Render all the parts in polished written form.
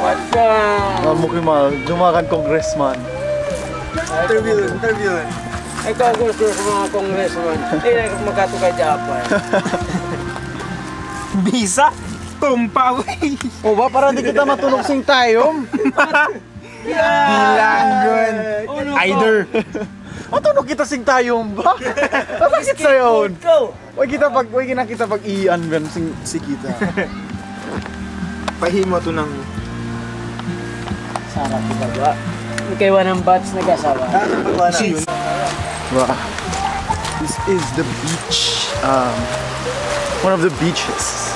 What's Mukhi mal, dumakan congressman. Interview. Ikaw gusto sa mga congressman. Hindi na magkatukay Japan. Bisa? Tumpaw. O ba, para di kita matunog sing tayong? Bilanggon. Either. Matunog kita sing tayong ba? Bakit sa'yo? Huwag kita pag iyan gan si kita. Pahimo to ng... Sarap diba? Kaya ng bats nag-asawa. Wow. This is the beach. One of the beaches.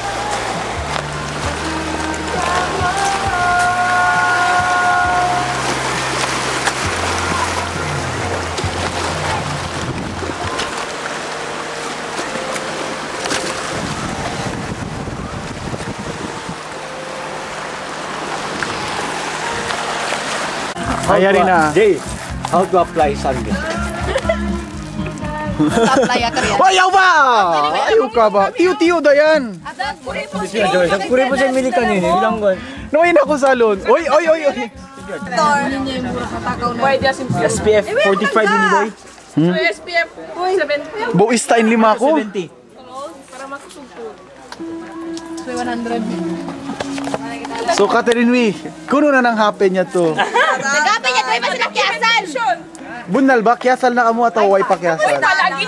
Ayari na. Jay, how to apply Sunday? Apply ka rin. Ayaw ba? Ayaw ka ba? Tiyo-tiyo da yan. Puri po sa mili kanina, ilang gon. Noin ako salon. Oy. SPF 45 yun boy. SPF 70. Buis tain lima ko. 70. Para makusugpo. 100. So Catherine Wee, kuno na nang happen niya to. Nagapin niya tayo pa sila kiyasan. Bunal ba? Kyasal na kamo at way pa kyasal? Palagi.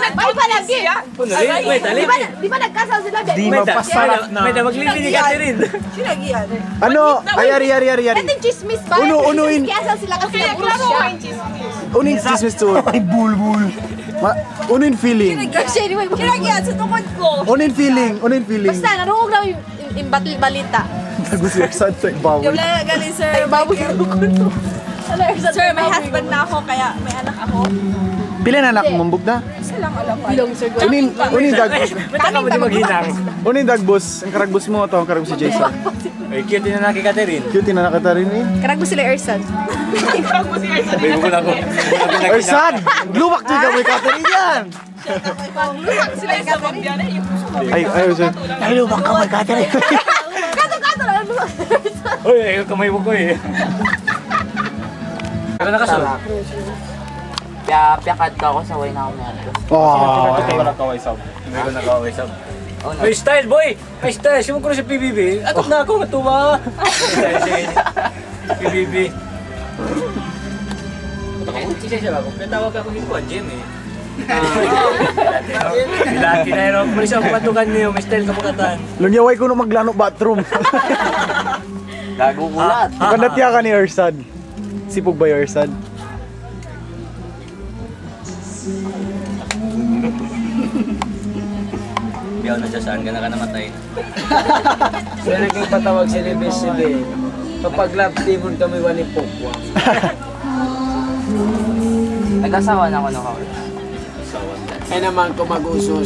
Di ba nagkasal sila? Di mapasarap na. May na maglilinig ka rin. Sinagiyan. Ano? Ayari. Ito chismis ba? Unuin. Kiyasal sila kasi nag-urus siya. Unin chismis to. Ay bulbul. Unin feeling. Sinagiyan sa tukod ko. Unin feeling. Basta, narungog lang yung balita. Nagusi sa ibabaw. Yung galing sir. Ay, baboy yung tukod ko. Sir, may husband na ako, kaya may anak ako. Pila na anak mong bugda? Isa lang alam pa. Ilong sir. Unin dagbus. Mata mo di maghinang. Unin dagbus. Ang karagbus mo to, ang karagbus si Jason. Ay, cute na nakikita rin. Cute na nakata rin eh. Karag mo sila Ersan. Sabi ko na ko. Ersan! Luwak to ka mo Catherine yan! Lumak sila yung Ay, Ersan. Ay, luwak ka mo Catherine. Kato lang. Uy, kamay mo ko eh. Ano nakasunod? Piyakad ka ako sa way na ako meron. Oh. Hindi ko nakaway sab. May style boy! May style! Siya mo ko na sa PBB. Atog na ako, matuwa! PBB. Siya ba? Kung tawag ako dito, Jim eh. Ilaki na yun. Malis ako patukan niyo. May style ka makatan. Lunyaway ko na maglano bathroom. Gagugulat. Kandatya ka ni Ersan. Sipog ba yung Ersan? Biyaw na siya saan ka na namatay. Siya naging patawag si Libis. Kapag love teamon kami walipokwa. Nag-asawa na ako ng Ay naman kung mag-usos.